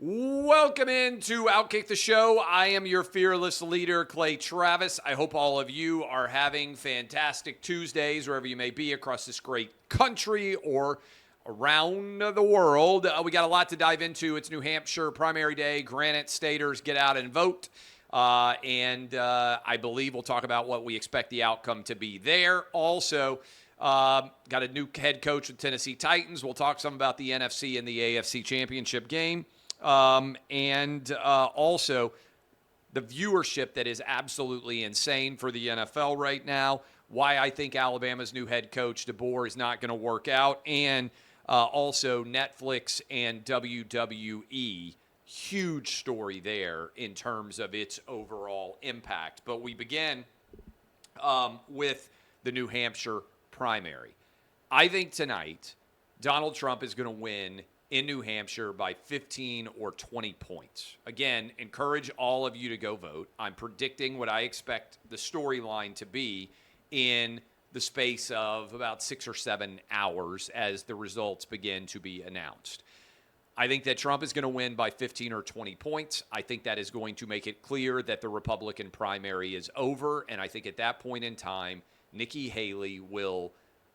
Welcome into OutKick the show. I am your fearless leader, Clay Travis. I hope all of you are having fantastic Tuesdays wherever you may be across this great country or around the world. We got a lot to dive into. It's New Hampshire primary day. Granite Staters get out and vote. I believe we'll talk about what we expect the outcome to be there. Also, got a new head coach with Tennessee Titans. We'll talk some about the NFC and the AFC championship game. Also, the viewership that is absolutely insane for the NFL right now, why I think Alabama's new head coach, DeBoer, is not going to work out, and also Netflix and WWE, huge story there in terms of its overall impact. But we begin with the New Hampshire primary. I think tonight Donald Trump is going to win in New Hampshire by 15 or 20 points. Again, encourage all of you to go vote. I'm predicting what I expect the storyline to be in the space of about 6 or 7 hours as the results begin to be announced. I think that Trump is going to win by 15 or 20 points. I think that is going to make it clear that the Republican primary is over, and I think at that point in time, Nikki Haley will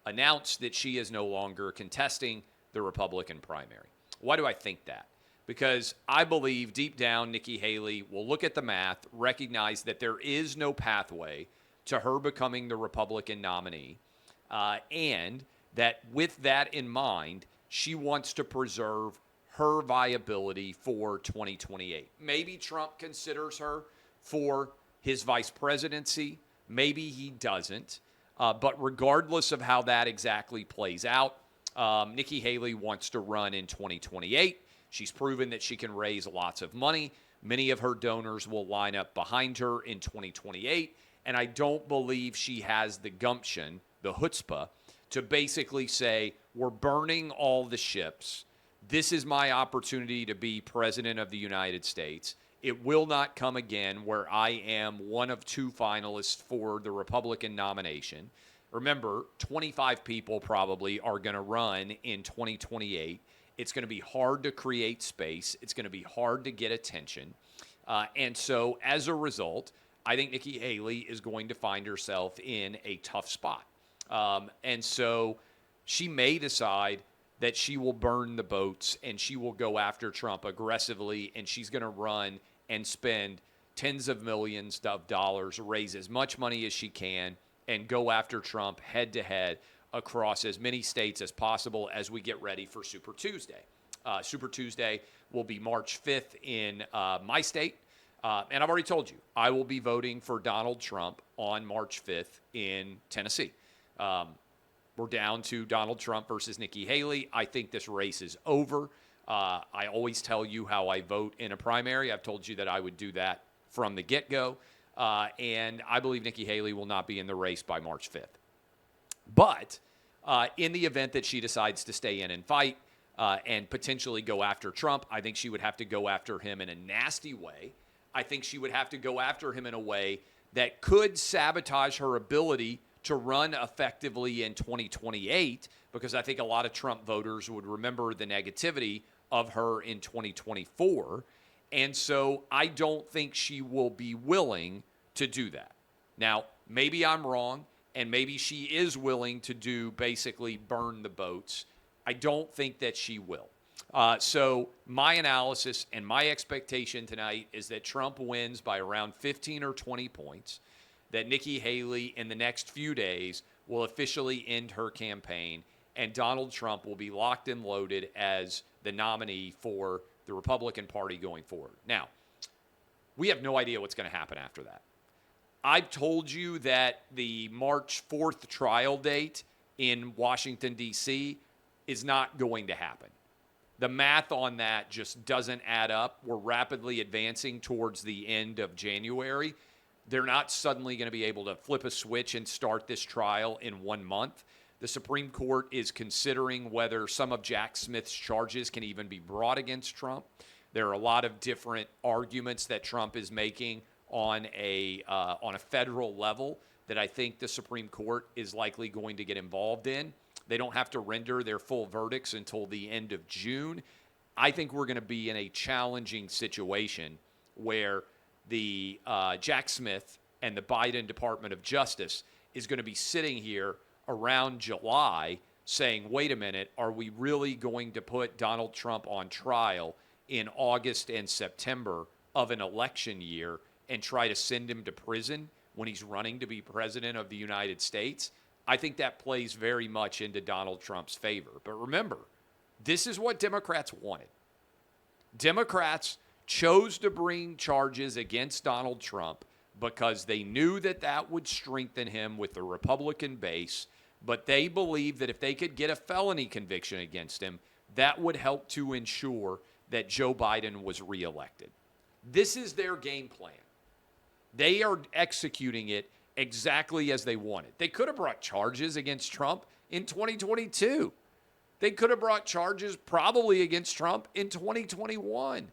announce that she is no longer contesting the Republican primary. Why do I think that? Because I believe deep down Nikki Haley will look at the math, recognize that there is no pathway to her becoming the Republican nominee, and that with that in mind, she wants to preserve her viability for 2028. Maybe Trump considers her for his vice presidency. Maybe he doesn't. But regardless of how that exactly plays out, Nikki Haley wants to run in 2028. She's proven that she can raise lots of money. Many of her donors will line up behind her in 2028. And I don't believe she has the gumption, the chutzpah, to basically say, we're burning all the ships. This is my opportunity to be president of the United States. It will not come again where I am one of 2 finalists for the Republican nomination. Remember, 25 people probably are going to run in 2028. It's going to be hard to create space. It's going to be hard to get attention. And so as a result, I think Nikki Haley is going to find herself in a tough spot. And so she may decide that she will burn the boats and she will go after Trump aggressively, and she's going to run and spend tens of millions of dollars, raise as much money as she can, and go after Trump head-to-head across as many states as possible as we get ready for Super Tuesday. Super Tuesday will be March 5th in my state. And I've already told you, I will be voting for Donald Trump on March 5th in Tennessee. We're down to Donald Trump versus Nikki Haley. I think this race is over. I always tell you how I vote in a primary. I've told you that I would do that from the get-go. And I believe Nikki Haley will not be in the race by March 5th. But in the event that she decides to stay in and fight and potentially go after Trump, I think she would have to go after him in a nasty way. I think she would have to go after him in a way that could sabotage her ability to run effectively in 2028, because I think a lot of Trump voters would remember the negativity of her in 2024. And so I don't think she will be willing to do that. Now, maybe I'm wrong, and maybe she is willing to do basically burn the boats. I don't think that she will. So my analysis and my expectation tonight is that Trump wins by around 15 or 20 points, that Nikki Haley in the next few days will officially end her campaign, and Donald Trump will be locked and loaded as the nominee for the Republican Party going forward. Now, we have no idea what's going to happen after that. I've told you that the March 4th trial date in Washington, D.C. is not going to happen. The math on that just doesn't add up. We're rapidly advancing towards the end of January. They're not suddenly going to be able to flip a switch and start this trial in 1 month. The Supreme Court is considering whether some of Jack Smith's charges can even be brought against Trump. There are a lot of different arguments that Trump is making on a federal level that I think the Supreme Court is likely going to get involved in. They don't have to render their full verdicts until the end of June. I think we're going to be in a challenging situation where the Jack Smith and the Biden Department of Justice is going to be sitting here around July saying, wait a minute, are we really going to put Donald Trump on trial in August and September of an election year and try to send him to prison when he's running to be president of the United States? I think that plays very much into Donald Trump's favor. But remember, this is what Democrats wanted. Democrats chose to bring charges against Donald Trump because they knew that that would strengthen him with the Republican base, but they believed that if they could get a felony conviction against him, that would help to ensure that Joe Biden was reelected. This is their game plan. They are executing it exactly as they wanted. They could have brought charges against Trump in 2022. They could have brought charges probably against Trump in 2021.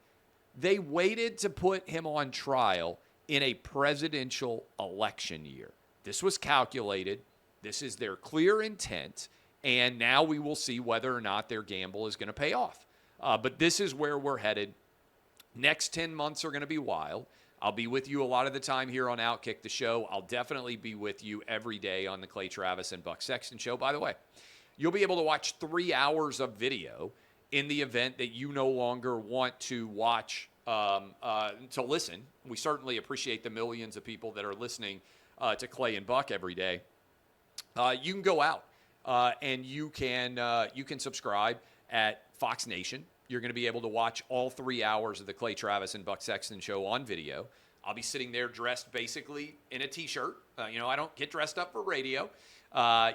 They waited to put him on trial in a presidential election year. This was calculated. This is their clear intent. And now we will see whether or not their gamble is going to pay off. But this is where we're headed. Next 10 months are going to be wild. I'll be with you a lot of the time here on OutKick the show. I'll definitely be with you every day on the Clay Travis and Buck Sexton show. By the way, you'll be able to watch 3 hours of video in the event that you no longer want to watch, to listen. We certainly appreciate the millions of people that are listening to Clay and Buck every day. You can go out and you can subscribe at Fox Nation. You're going to be able to watch all 3 hours of the Clay Travis and Buck Sexton show on video. I'll be sitting there dressed basically in a T-shirt. I don't get dressed up for radio.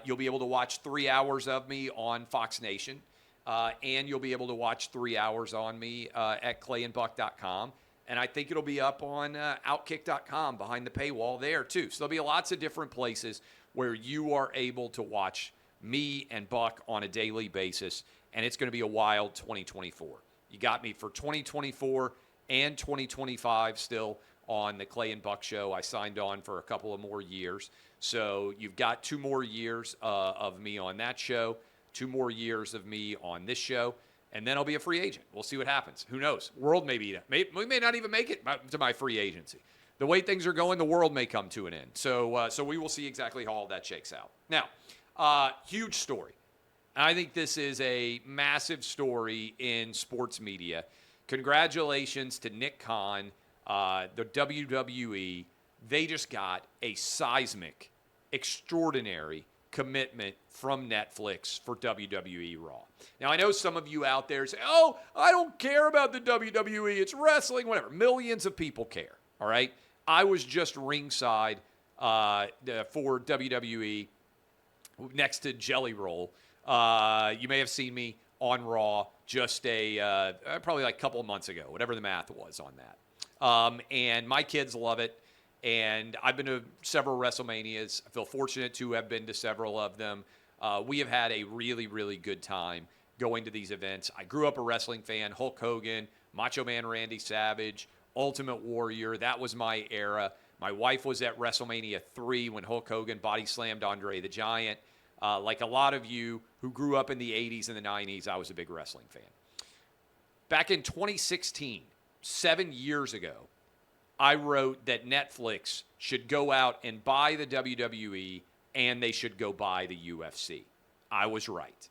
You'll be able to watch 3 hours of me on Fox Nation, and you'll be able to watch 3 hours on me at clayandbuck.com. And I think it'll be up on outkick.com behind the paywall there too. So there'll be lots of different places where you are able to watch me and Buck on a daily basis, and it's going to be a wild 2024. You got me for 2024 and 2025 still on the Clay and Buck show. I signed on for a couple of more years. So you've got 2 more years of me on that show, 2 more years of me on this show, and then I'll be a free agent. We'll see what happens. Who knows? World we may not even make it to my free agency. The way things are going, the world may come to an end. So we will see exactly how all that shakes out. Now, huge story. I think this is a massive story in sports media. Congratulations to Nick Khan, the WWE. They just got a seismic, extraordinary commitment from Netflix for WWE Raw. Now, I know some of you out there say, oh, I don't care about the WWE. It's wrestling, whatever. Millions of people care, all right? I was just ringside for WWE next to Jelly Roll. You may have seen me on Raw just probably like a couple of months ago, whatever the math was on that. And my kids love it. And I've been to several WrestleManias. I feel fortunate to have been to several of them. We have had a really, really good time going to these events. I grew up a wrestling fan. Hulk Hogan, Macho Man Randy Savage, Ultimate Warrior. That was my era. My wife was at WrestleMania 3 when Hulk Hogan body slammed Andre the Giant. Like a lot of you who grew up in the 80s and the 90s, I was a big wrestling fan. Back in 2016, 7 years ago, I wrote that Netflix should go out and buy the WWE and they should go buy the UFC. I was right.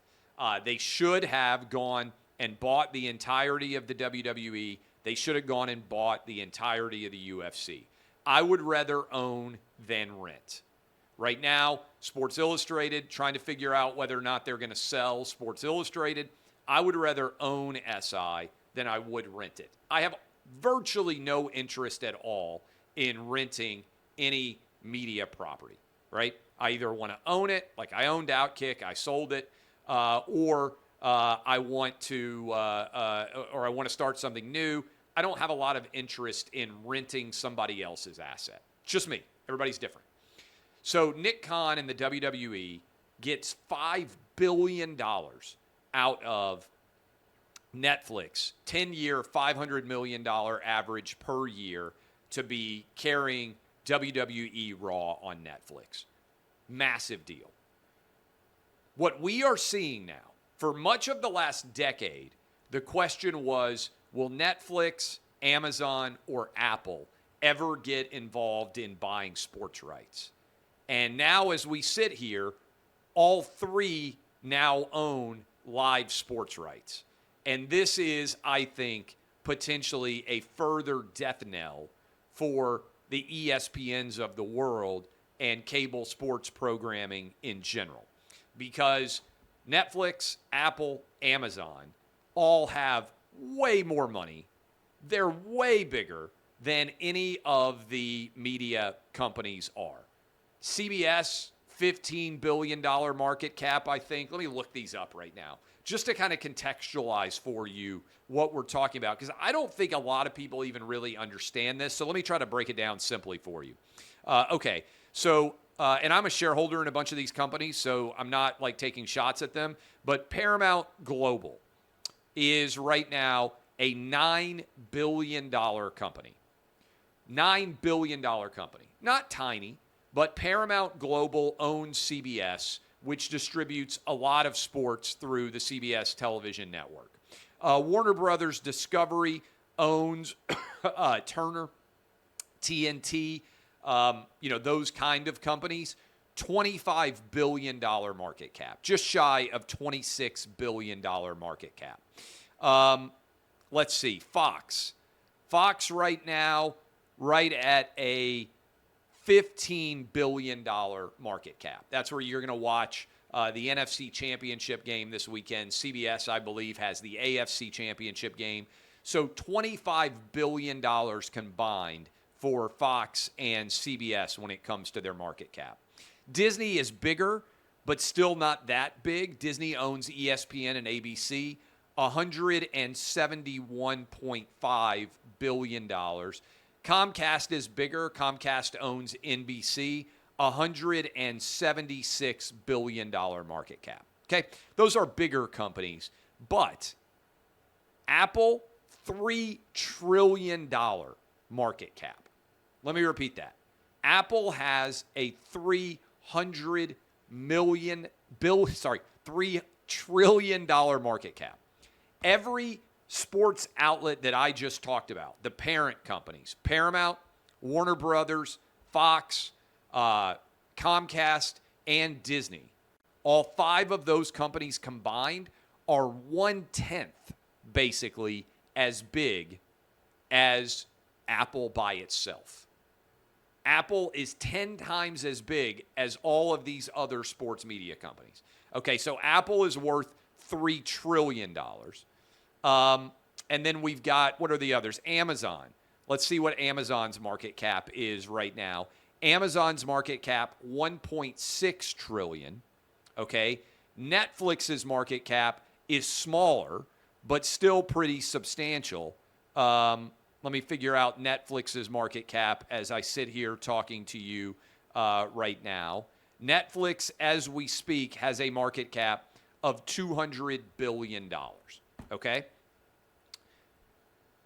They should have gone and bought the entirety of the WWE. They should have gone and bought the entirety of the UFC. I would rather own than rent. Right now, Sports Illustrated, trying to figure out whether or not they're going to sell Sports Illustrated. I would rather own SI than I would rent it. I have virtually no interest at all in renting any media property, right? I either want to own it, like I owned OutKick, I sold it, or I want to start something new. I don't have a lot of interest in renting somebody else's asset. It's just me. Everybody's different. So Nick Khan and the WWE gets $5 billion out of Netflix, 10-year, $500 million average per year to be carrying WWE Raw on Netflix. Massive deal. What we are seeing now, for much of the last decade, The question was, will Netflix, Amazon, or Apple ever get involved in buying sports rights? And now as we sit here, all three now own live sports rights. And this is, I think, potentially a further death knell for the ESPNs of the world and cable sports programming in general. Because Netflix, Apple, Amazon all have way more money. They're way bigger than any of the media companies are. CBS, $15 billion market cap, I think. Let me look these up right now, just to kind of contextualize for you what we're talking about, because I don't think a lot of people even really understand this. So let me try to break it down simply for you. Okay, so, and I'm a shareholder in a bunch of these companies, so I'm not like taking shots at them, but Paramount Global is right now a $9 billion company. $9 billion company. Not tiny, but Paramount Global owns CBS, which distributes a lot of sports through the CBS television network. Warner Brothers Discovery owns Turner, TNT, those kind of companies. $25 billion market cap, just shy of $26 billion market cap. Let's see, Fox. Fox right now, right at a $15 billion market cap. That's where you're going to watch the NFC Championship game this weekend. CBS, I believe, has the AFC Championship game. So $25 billion combined for Fox and CBS when it comes to their market cap. Disney is bigger, but still not that big. Disney owns ESPN and ABC, $171.5 billion. Comcast is bigger. Comcast owns NBC, $176 billion market cap. Okay, those are bigger companies. But Apple, $3 trillion market cap. Let me repeat that. Apple has a $3 trillion market cap. Every sports outlet that I just talked about, the parent companies, Paramount, Warner Brothers, Fox, Comcast, and Disney, all five of those companies combined are 1/10 basically as big as Apple by itself. Apple is 10 times as big as all of these other sports media companies. Okay, so Apple is worth $3 trillion. And then we've got, what are the others? Amazon. Let's see what Amazon's market cap is right now. Amazon's market cap, $1.6 trillion. Okay. Netflix's market cap is smaller, but still pretty substantial. Let me figure out Netflix's market cap as I sit here talking to you right now. Netflix, as we speak, has a market cap of $200 billion. Okay?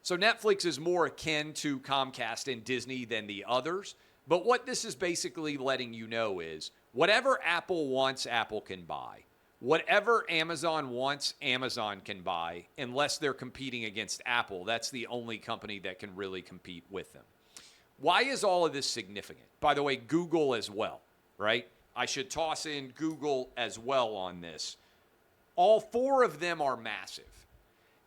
So Netflix is more akin to Comcast and Disney than the others. But what this is basically letting you know is whatever Apple wants, Apple can buy. Whatever Amazon wants, Amazon can buy, unless they're competing against Apple. That's the only company that can really compete with them. Why is all of this significant? By the way, Google as well, right? I should toss in Google as well on this. All four of them are massive,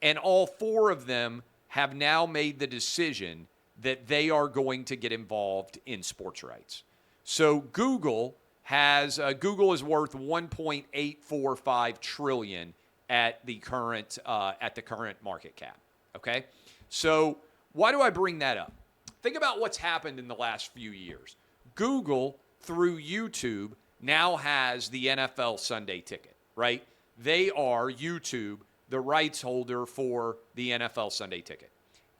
and all four of them have now made the decision that they are going to get involved in sports rights. So Google is worth $1.845 trillion at the current market cap. Okay, so why do I bring that up? Think about what's happened in the last few years. Google, through YouTube, now has the NFL Sunday Ticket, right? They are, YouTube, the rights holder for the NFL Sunday Ticket.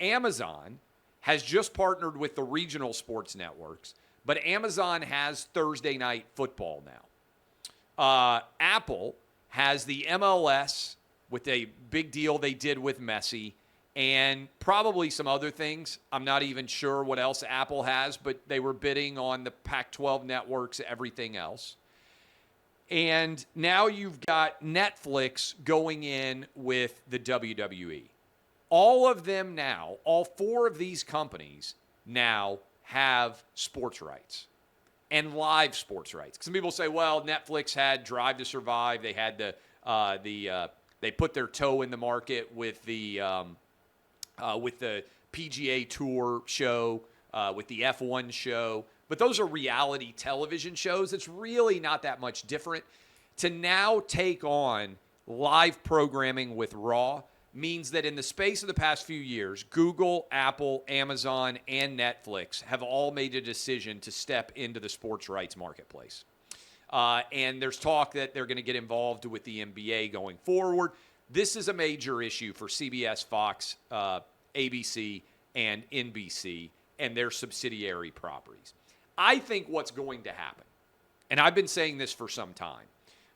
Amazon has just partnered with the regional sports networks, but Amazon has Thursday Night Football now. Apple has the MLS with a big deal they did with Messi, and probably some other things. I'm not even sure what else Apple has, but they were bidding on the Pac-12 networks, everything else. And now you've got Netflix going in with the WWE. All of them now, all four of these companies now have sports rights and live sports rights. Some people say, well, Netflix had Drive to Survive. They had they put their toe in the market with the PGA Tour show, with the F1 show. But those are reality television shows. It's really not that much different. To now take on live programming with Raw means that in the space of the past few years, Google, Apple, Amazon, and Netflix have all made a decision to step into the sports rights marketplace. And there's talk that they're going to get involved with the NBA going forward. This is a major issue for CBS, Fox, ABC, and NBC and their subsidiary properties. I think what's going to happen, and I've been saying this for some time,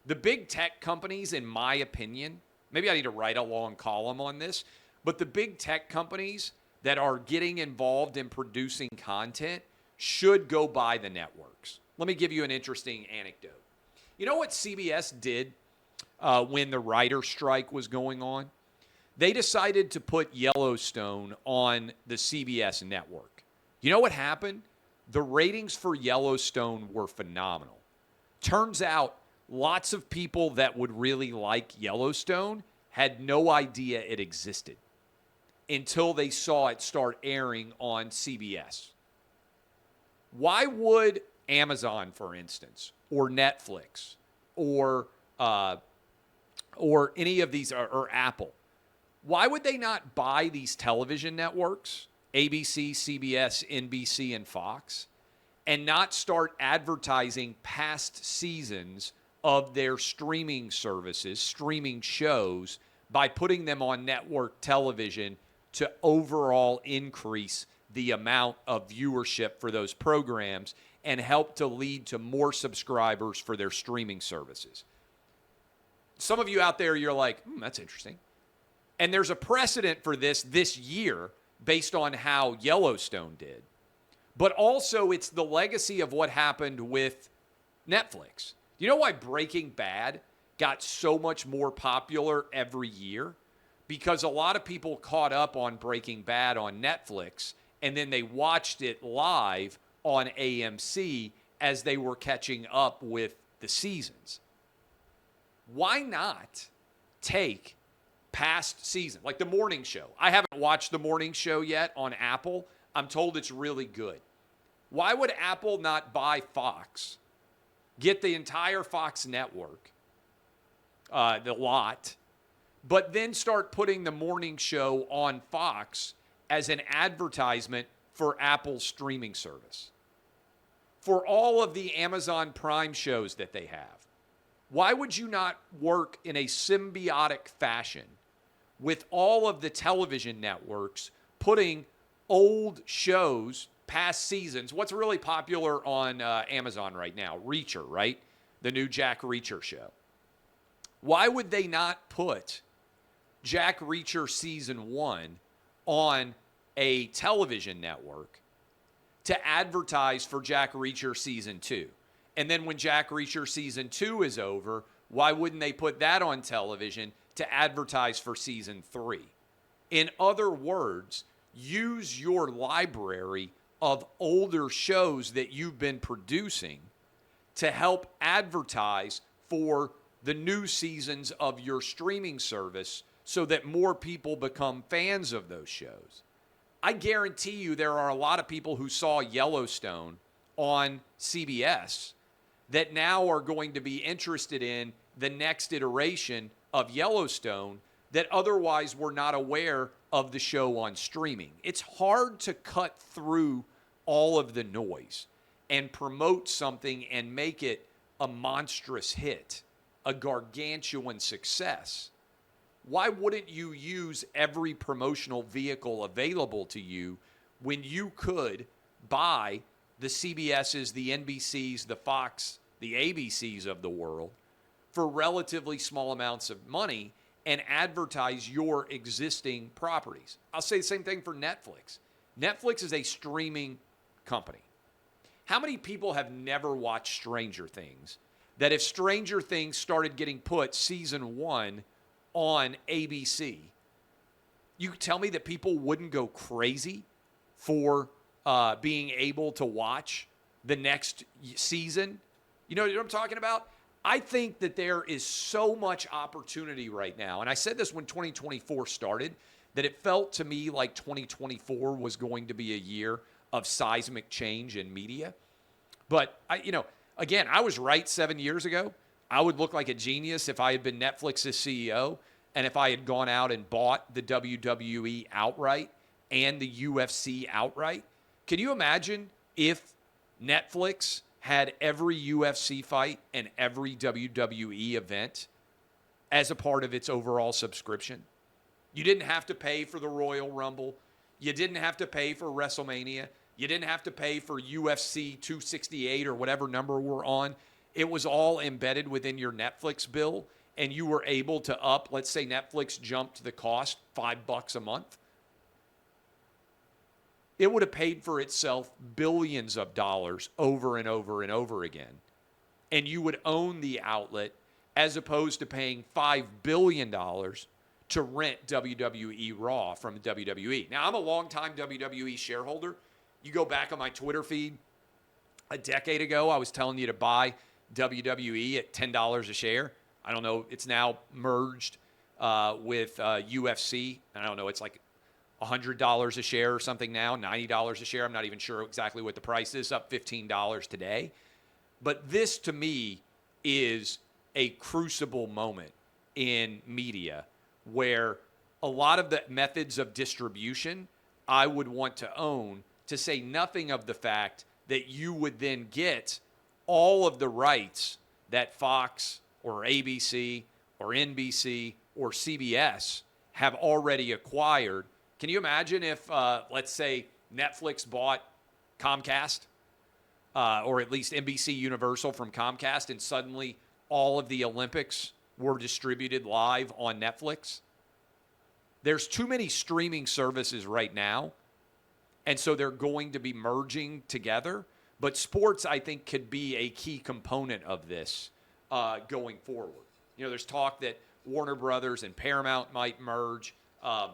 the big tech companies, in my opinion, maybe I need to write a long column on this, but the big tech companies that are getting involved in producing content should go buy the networks. Let me give you an interesting anecdote. You know what CBS did when the writer strike was going on? They decided to put Yellowstone on the CBS network. You know what happened? The ratings for Yellowstone were phenomenal. Turns out lots of people that would really like Yellowstone had no idea it existed until they saw it start airing on CBS. Why would Amazon, for instance, or Netflix, or any of these, or Apple, why would they not buy these television networks, ABC, CBS, NBC, and Fox, and not start advertising past seasons of their streaming services, streaming shows, by putting them on network television to overall increase the amount of viewership for those programs and help to lead to more subscribers for their streaming services? Some of you out there, you're like, that's interesting. And there's a precedent for this year based on how Yellowstone did. But also it's the legacy of what happened with Netflix. You know why Breaking Bad got so much more popular every year? Because a lot of people caught up on Breaking Bad on Netflix, and then they watched it live on AMC as they were catching up with the seasons. Why not take past season, like the morning show? I haven't watched the morning show yet on Apple. I'm told it's really good. Why would Apple not buy Fox, get the entire Fox network, the lot, but then start putting the morning show on Fox as an advertisement for Apple's streaming service? For all of the Amazon Prime shows that they have, why would you not work in a symbiotic fashion with all of the television networks putting old shows, past seasons? What's really popular on Amazon right now? Reacher, right? The new Jack Reacher show. Why would they not put Jack Reacher Season 1 on a television network to advertise for Jack Reacher Season 2? And then when Jack Reacher Season 2 is over, why wouldn't they put that on television to advertise for Season 3? In other words, use your library of older shows that you've been producing to help advertise for the new seasons of your streaming service so that more people become fans of those shows. I guarantee you there are a lot of people who saw Yellowstone on CBS that now are going to be interested in the next iteration of Yellowstone that otherwise were not aware of the show on streaming. It's hard to cut through all of the noise and promote something and make it a monstrous hit, a gargantuan success. Why wouldn't you use every promotional vehicle available to you when you could buy the CBSs, the NBCs, the Fox, the ABCs of the world for relatively small amounts of money and advertise your existing properties? I'll say the same thing for Netflix. Netflix is a streaming company. How many people have never watched Stranger Things that if Stranger Things started getting put season 1 on ABC, you tell me that people wouldn't go crazy for being able to watch the next season? You know what I'm talking about? I think that there is so much opportunity right now. And I said this when 2024 started, that it felt to me like 2024 was going to be a year of seismic change in media. But, again, I was right 7 years ago. I would look like a genius if I had been Netflix's CEO and if I had gone out and bought the WWE outright and the UFC outright. Can you imagine if Netflix had every UFC fight and every WWE event as a part of its overall subscription? You didn't have to pay for the Royal Rumble. You didn't have to pay for WrestleMania. You didn't have to pay for UFC 268 or whatever number we're on. It was all embedded within your Netflix bill, and you were able to let's say Netflix jumped the cost $5 a month. It would have paid for itself billions of dollars over and over and over again. And you would own the outlet as opposed to paying $5 billion to rent WWE Raw from WWE. Now, I'm a longtime WWE shareholder. You go back on my Twitter feed a decade ago, I was telling you to buy WWE at $10 a share. I don't know. It's now merged with UFC. I don't know. It's like $100 a share or something now, $90 a share. I'm not even sure exactly what the price is, up $15 today. But this, to me, is a crucible moment in media where a lot of the methods of distribution I would want to own, to say nothing of the fact that you would then get all of the rights that Fox or ABC or NBC or CBS have already acquired. Can you imagine if, let's say, Netflix bought Comcast or at least NBC Universal from Comcast, and suddenly all of the Olympics were distributed live on Netflix? There's too many streaming services right now, and so they're going to be merging together. But sports, I think, could be a key component of this going forward. You know, there's talk that Warner Brothers and Paramount might merge. I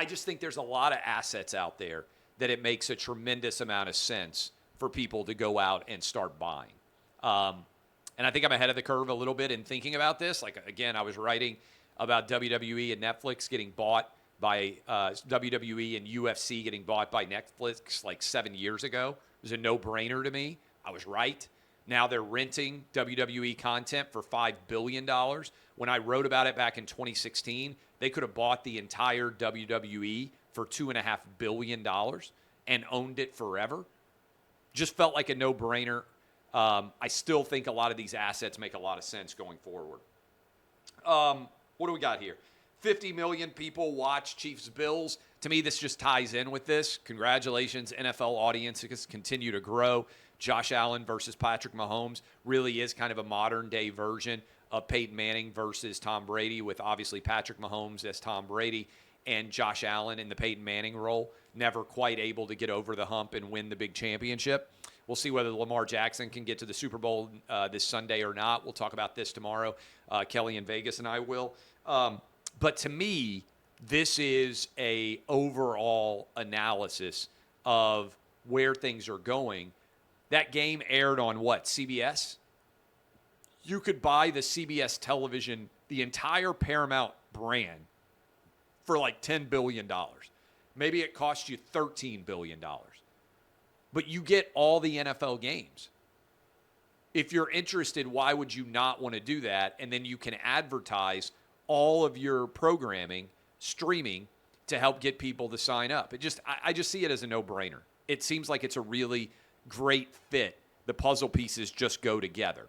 just think there's a lot of assets out there that it makes a tremendous amount of sense for people to go out and start buying. And I think I'm ahead of the curve a little bit in thinking about this. Like, again, I was writing about WWE and Netflix getting bought by WWE and UFC getting bought by Netflix like 7 years ago. It was a no-brainer to me. I was right. Now they're renting WWE content for $5 billion. When I wrote about it back in 2016, they could have bought the entire WWE for $2.5 billion and owned it forever. Just felt like a no-brainer. I still think a lot of these assets make a lot of sense going forward. What do we got here? 50 million people watch Chiefs-Bills. To me, this just ties in with this. Congratulations, NFL audiences continue to grow. Josh Allen versus Patrick Mahomes really is kind of a modern-day version of Peyton Manning versus Tom Brady, with obviously Patrick Mahomes as Tom Brady and Josh Allen in the Peyton Manning role, never quite able to get over the hump and win the big championship. We'll see whether Lamar Jackson can get to the Super Bowl this Sunday or not. We'll talk about this tomorrow. Kelly in Vegas and I will. But to me, this is a overall analysis of where things are going. That game aired on what, CBS? You could buy the CBS television, the entire Paramount brand, for like $10 billion. Maybe it cost you $13 billion. But you get all the NFL games. If you're interested, why would you not want to do that? And then you can advertise all of your programming, streaming, to help get people to sign up. I just see it as a no-brainer. It seems like it's a really great fit. The puzzle pieces just go together.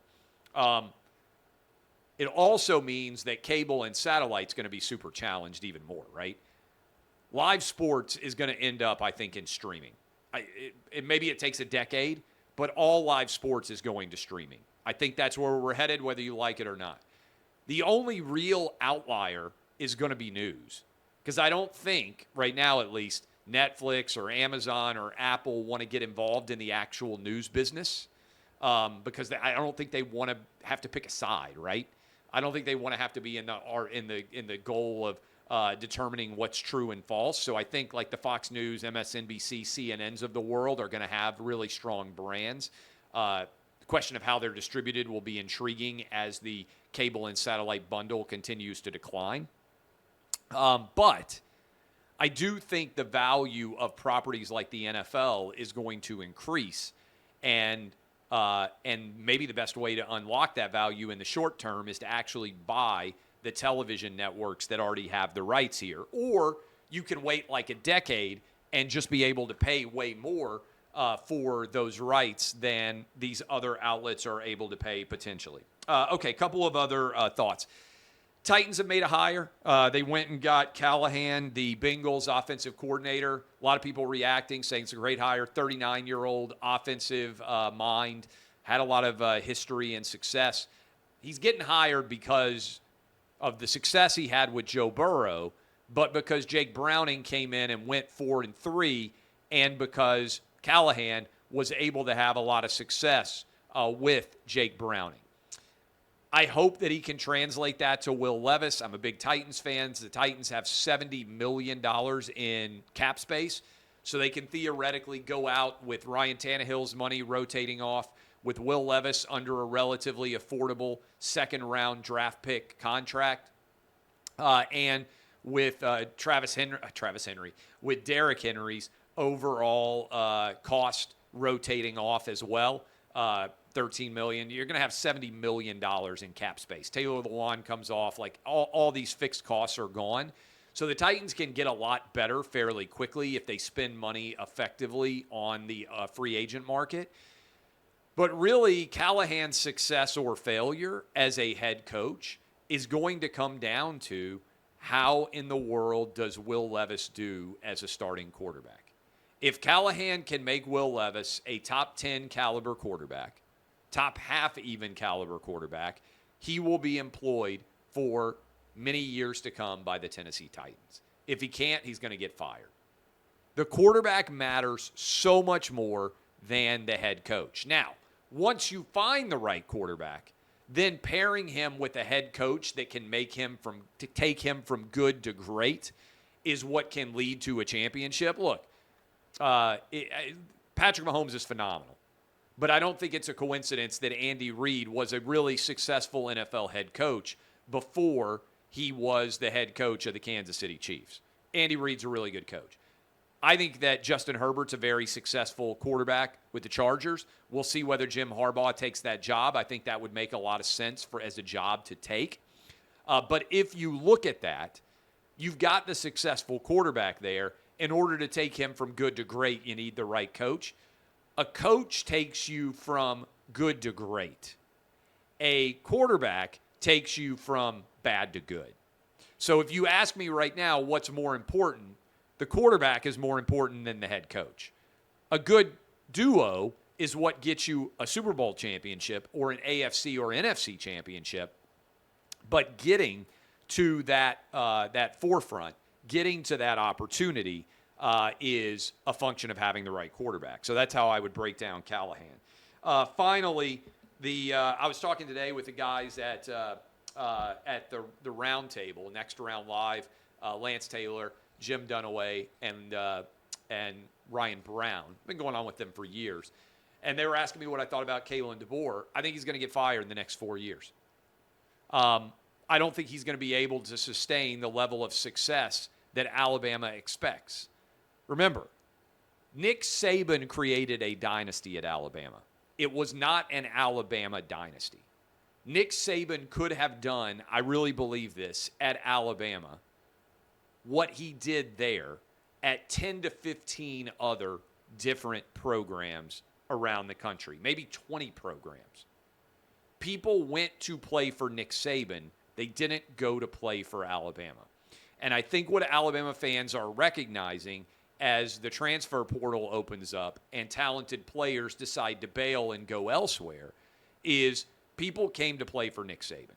It also means that cable and satellite's going to be super challenged even more, right? Live sports is going to end up, I think, in streaming. Maybe it takes a decade, but all live sports is going to streaming. I think that's where we're headed, whether you like it or not. The only real outlier is going to be news, because I don't think, right now at least, Netflix or Amazon or Apple want to get involved in the actual news business. because I don't think they want to have to pick a side, right? I don't think they want to have to be in the goal of determining what's true and false. So I think like the Fox News, MSNBC, CNNs of the world are going to have really strong brands. The question of how they're distributed will be intriguing as the cable and satellite bundle continues to decline. But I do think the value of properties like the NFL is going to increase, and maybe the best way to unlock that value in the short term is to actually buy the television networks that already have the rights here. Or you can wait like a decade and just be able to pay way more for those rights than these other outlets are able to pay potentially. Okay, a couple of other thoughts. Titans have made a hire. They went and got Callahan, the Bengals offensive coordinator. A lot of people reacting, saying it's a great hire. 39-year-old offensive mind, had a lot of history and success. He's getting hired because of the success he had with Joe Burrow, but because Jake Browning came in and went 4-3, and because Callahan was able to have a lot of success with Jake Browning. I hope that he can translate that to Will Levis. I'm a big Titans fan. The Titans have $70 million in cap space, so they can theoretically go out with Ryan Tannehill's money rotating off, with Will Levis under a relatively affordable second-round draft pick contract, and with with Derrick Henry's overall cost rotating off as well. $13 million. You're going to have $70 million in cap space. Taylor Lewan comes off. Like all these fixed costs are gone. So the Titans can get a lot better fairly quickly if they spend money effectively on the free agent market. But really, Callahan's success or failure as a head coach is going to come down to how in the world does Will Levis do as a starting quarterback. If Callahan can make Will Levis a top 10 caliber quarterback, top half even caliber quarterback, he will be employed for many years to come by the Tennessee Titans. If he can't, he's going to get fired. The quarterback matters so much more than the head coach. Now, once you find the right quarterback, then pairing him with a head coach that can take him from good to great is what can lead to a championship. Look, Patrick Mahomes is phenomenal. But I don't think it's a coincidence that Andy Reid was a really successful NFL head coach before he was the head coach of the Kansas City Chiefs. Andy Reid's a really good coach. I think that Justin Herbert's a very successful quarterback with the Chargers. We'll see whether Jim Harbaugh takes that job. I think that would make a lot of sense as a job to take. But if you look at that, you've got the successful quarterback there. In order to take him from good to great, you need the right coach. A coach takes you from good to great. A quarterback takes you from bad to good. So if you ask me right now what's more important, the quarterback is more important than the head coach. A good duo is what gets you a Super Bowl championship or an AFC or NFC championship. But getting to that forefront, getting to that opportunity is a function of having the right quarterback. So that's how I would break down Callahan. Finally, I was talking today with the guys at the round table, Next Round Live, Lance Taylor, Jim Dunaway, and Ryan Brown. I've been going on with them for years. And they were asking me what I thought about Kalen DeBoer. I think he's going to get fired in the next 4 years. I don't think he's going to be able to sustain the level of success that Alabama expects. Remember, Nick Saban created a dynasty at Alabama. It was not an Alabama dynasty. Nick Saban could have done, I really believe this, at Alabama, what he did there at 10 to 15 other different programs around the country, maybe 20 programs. People went to play for Nick Saban. They didn't go to play for Alabama. And I think what Alabama fans are recognizing as the transfer portal opens up and talented players decide to bail and go elsewhere is people came to play for Nick Saban.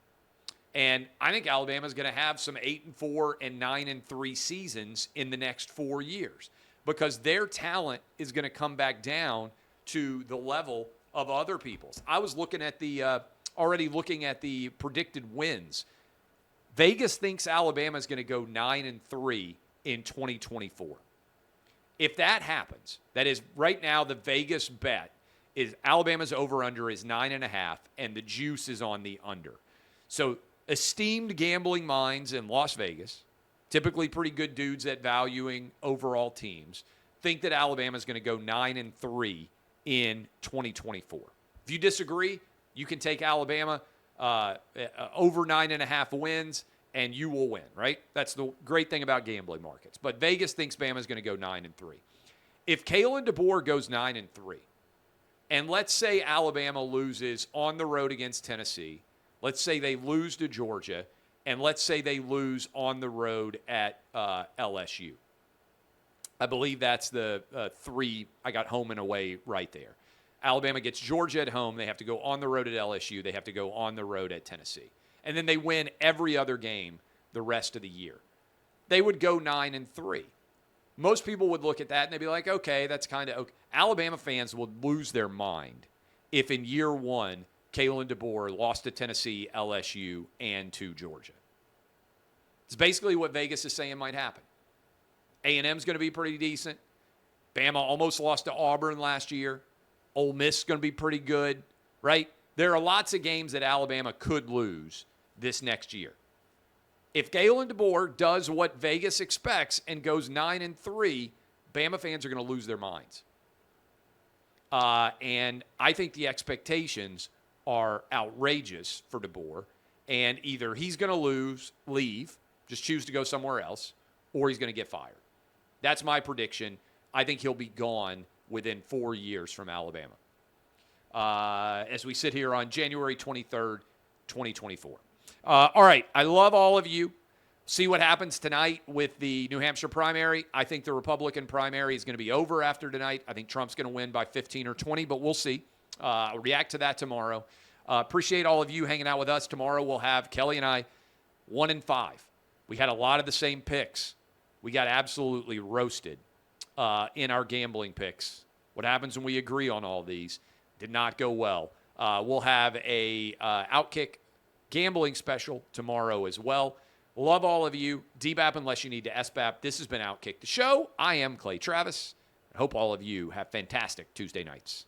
And I think Alabama's going to have some 8-4 and 9-3 seasons in the next 4 years because their talent is going to come back down to the level of other people's. I was looking at already looking at the predicted wins. Vegas thinks Alabama is going to go 9-3 in 2024. If that happens, that is right now the Vegas bet is Alabama's over-under is 9.5, and the juice is on the under. So esteemed gambling minds in Las Vegas, typically pretty good dudes at valuing overall teams, think that Alabama is going to go 9-3 in 2024. If you disagree, you can take Alabama over 9.5 wins, and you will win, right? That's the great thing about gambling markets. But Vegas thinks Bama is going to go 9-3. If Kalen DeBoer goes 9-3, and let's say Alabama loses on the road against Tennessee, let's say they lose to Georgia, and let's say they lose on the road at LSU. I believe that's the 3. I got home and away right there. Alabama gets Georgia at home. They have to go on the road at LSU. They have to go on the road at Tennessee. And then they win every other game the rest of the year. They would go 9-3. Most people would look at that and they'd be like, okay, that's kind of okay. Alabama fans would lose their mind if in year one, Kalen DeBoer lost to Tennessee, LSU, and to Georgia. It's basically what Vegas is saying might happen. A&M's going to be pretty decent. Bama almost lost to Auburn last year. Ole Miss is going to be pretty good, right? There are lots of games that Alabama could lose this next year. If Kalen DeBoer does what Vegas expects and goes 9-3, Bama fans are going to lose their minds. And I think the expectations are outrageous for DeBoer. And either he's going to leave, just choose to go somewhere else, or he's going to get fired. That's my prediction. I think he'll be gone within 4 years from Alabama. As we sit here on January 23rd, 2024. All right, I love all of you. See what happens tonight with the New Hampshire primary. I think the Republican primary is going to be over after tonight. I think Trump's going to win by 15 or 20, but we'll see. React to that tomorrow. Appreciate all of you hanging out with us. Tomorrow we'll have Kelly and I 1-5. We had a lot of the same picks. We got absolutely roasted in our gambling picks. What happens when we agree on all these? Did not go well. We'll have a OutKick gambling special tomorrow as well. Love all of you. DBAP unless you need to SBAP. This has been OutKick the show. I am Clay Travis. I hope all of you have fantastic Tuesday nights.